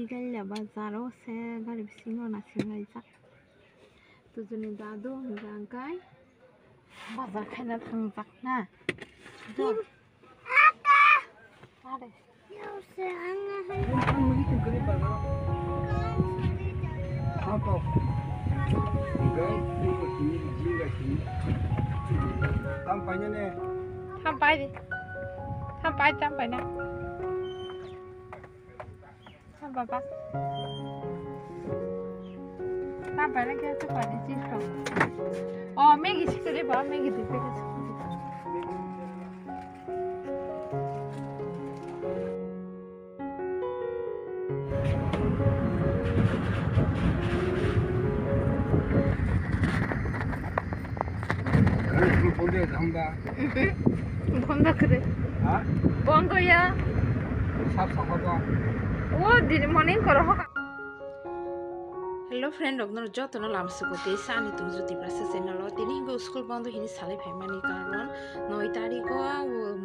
galia bazaro se gari bisingo nasingaijak tujuni dadu hingangkai bazar khaina thangjak na are yose anga tampaknya nih sampai na sampai pak sampai lagi aku pada situ oh Maggie sekali pak Maggie di dekat বন্ধ করে বন্ধ ইয়া ও দিন মর্নিং করো hello friend रगनर जतन लामसुगते सानि तुम जुति प्रासे चैनल दिनै हिंगो स्कुल बन्द हिनि सालै फाइमानि कारण 9 तारिखो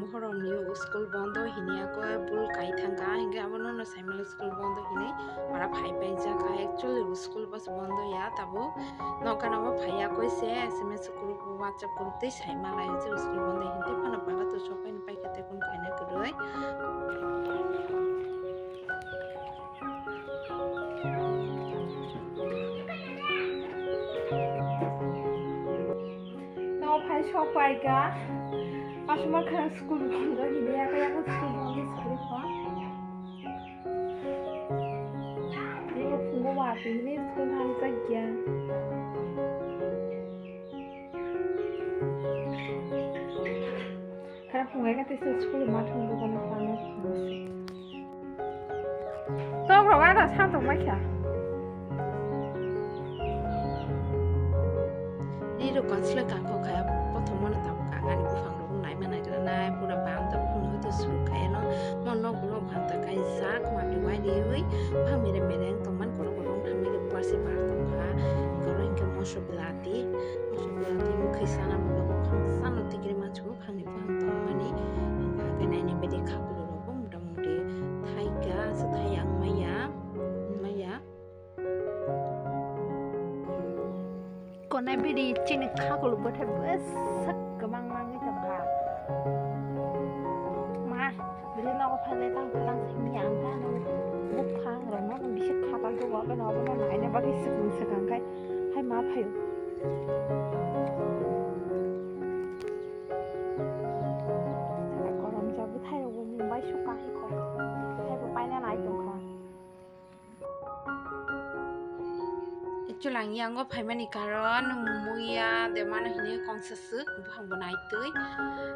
महरम नि स्कुल बन्द हिनियाको बुल काइ थांगा हिंगे आबनो न साइमल स्कुल बन्द हिनि मारा फाइ पाइ जाका एक्चुअली स्कुल बस बन्द या ताबो नकानाबो फाइया कइसे एसएमएस ग्रुप WhatsApp ग्रुप तै साइमालाय जे स्कुल बन्द हिनते फाना पाला तो सपाइन पाइखेते कोन खाइना गरै Sopaika asma kan school banda ini ya kayak school banda sekali pak ini mau wapi ini school hari saja karena pungai kan tes school macam itu kan panas tuh kalau ada santai macam ini tuh konslet kan kok kayak mana tahu kangen bukan dong naik mana kira naik pura bangta pun itu suruh kayak no mono kulo bangta kayak zak mati wai dewi pah mere yang teman kalau kami ke puasi parto ka kalau yang ke masuk belati mungkin sana mau bukan sana tiga macam bukan di bukan teman ni karena ini beda kabel loh mudah-mudahan taiga setayang maya còn ai biết đi trên cái khá của lục bớt hết bớt sắc cái băng cái tập hà mà bây giờ nó có phải lấy tăng sinh nhàng ra nó bốc khang rồi nó bị sắc khá tăng cái gọi nó lại nó bắt cái sức cái hay má phải còn làm cho biết thay rồi mình bay xuống cái còn thay vào bay nó lại cũng còn culang yang go paimani karon muya de mana hini kongsasuk buhang banai tui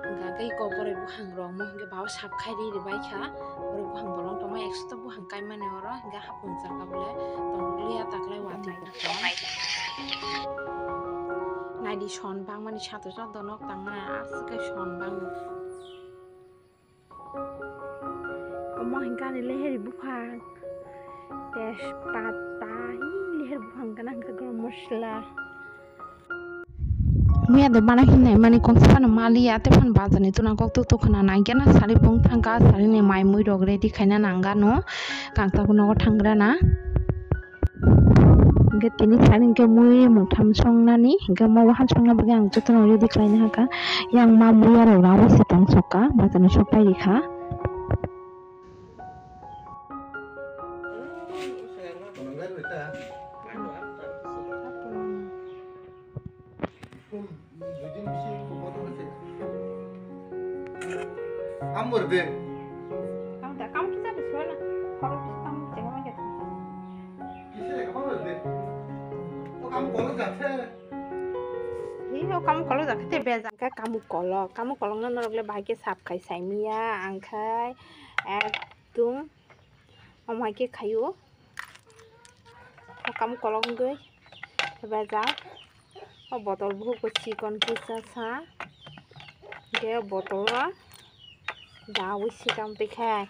enga gai ko bore buhang rong mo ge baw sap khai ri bai kha bore buhang bolong to mai 100 buhang kai mane oro enga hapung jaka bole tonglia taklai wati nai di shon bang mani chato jo donok tangna askai shon bang omo hingka ni leheri buhang tespata bukan kena garam masala. Mia de mana hinai mani kongsipan mali ya te pan bazan itu nangkok tu kena nangga na sari pung tangga sari ne mai mui dogre di kaina nangga no kang ta kuno thangra na ge tini sari ge mui mungtham song nani ge ma wahan song na bagi ang jotono ready kaina haka yang ma mui aro rawa sitang soka bazan sopai dikha Kamu berde. Kamu kita di sana. Kalau kamu jangan aja. Bisa kamu berde. Oh kamu kalau jatuh. Iya kamu kalau jatuh beza kan kamu kalau nggak nolok bahagia sab kai saimia angkai tung omake kayu. Kamu kalau nggak beza botol buku kecil kon kisah sa dia botol lah dawi sih kamu pakai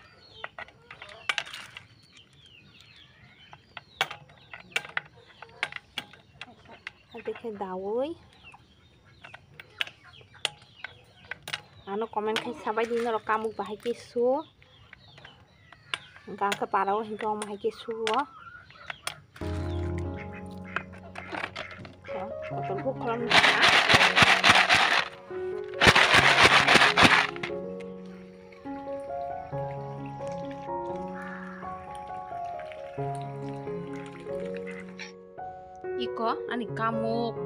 dawi anu komen kai sabai dino kamu bahagia su Hingga ke parau hingga omah iki suwo. Kotor bu kolam sana. Iko ani kamuk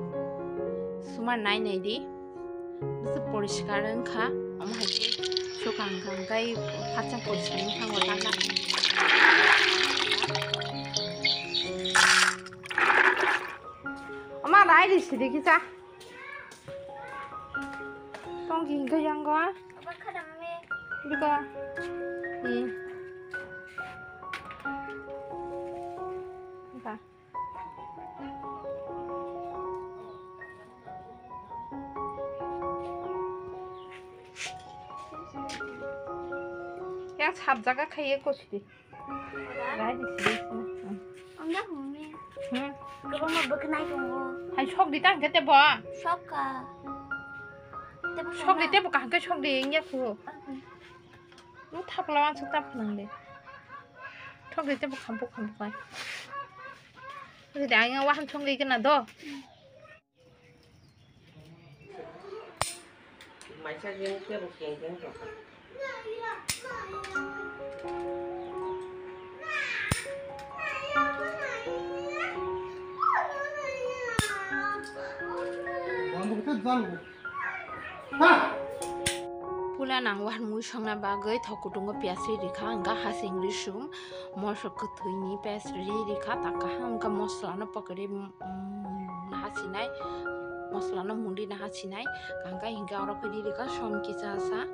suma nai di bisa poriskar engka omah iki sukang kai pacang poriskar engka ngotaka. Oma rai di sini kita. Tong hingga yang gua. Apa kadangnya? Juga. Apa? Ya sabzaga kayak kosidi. Rai di sini. Enggak mami. Hmm. Kalau mau berkenai tunggu. Hai sok di tang kete bo. Sok ka. Sok di te bo kan ke sok di nya ku. Lu thap lawan sok tap nang de. Sok di te bo kan kai. Jadi dah yang wahan sok di kena do. Mày sẽ riêng kia một kiện riêng rồi. Pula nang wahan mui song na bagai thokudung piasri rikha angka hasing risum mosok kethuini piasri rikha takah angka mosla na pakari na hasinai mosla na mundi na hasinai angka hingga ora pedi rikha som kisasa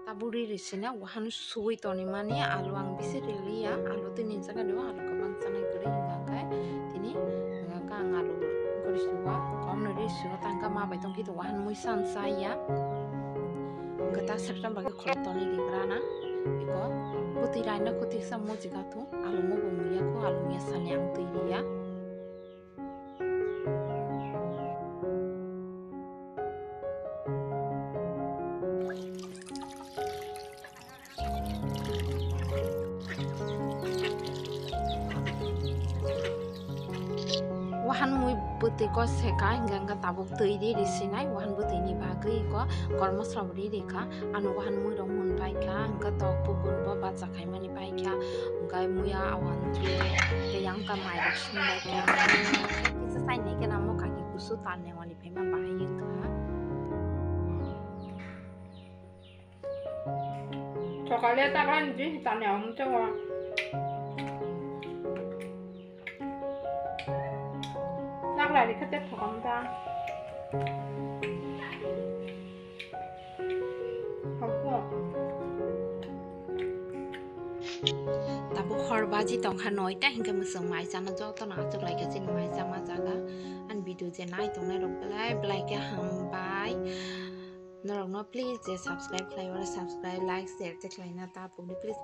taburi risina wahan sui toni mani alu ang bisi rilia alu tini jaga dewa alu kabang sana gede hingga angka tini angka ngalu korisiwa komno risiwa tangka ma baitong gitu wahan mui sansaya Gata September ke kolotoni di berana, iko putih raina putih sama jika tu, alumu bumuya ko alumnya sanyang tuiria. Wahan mui putih ko seka hingga angka tabuk tuiri di sini, wahan putih ini bagi ko kormo strawberry deka, anu wahan mui dong mun baika, angka tok pukul bo baca kai mani baika, angka muya awan tu, ke yang ka mai dak sini baika, kita sai nih ke namo kaki kusu tanne wali pema bayi ka. Coklatnya tak lanjut tanne om coba. Lại thì khách của con ta tabu horbaji tong hanoi ta hingga mesong mai sana jo to na tuk lai ka sin mai sama jaga an video je nai tong na rok blai ke ham bai norok no please je subscribe like like share check lai na ta pu please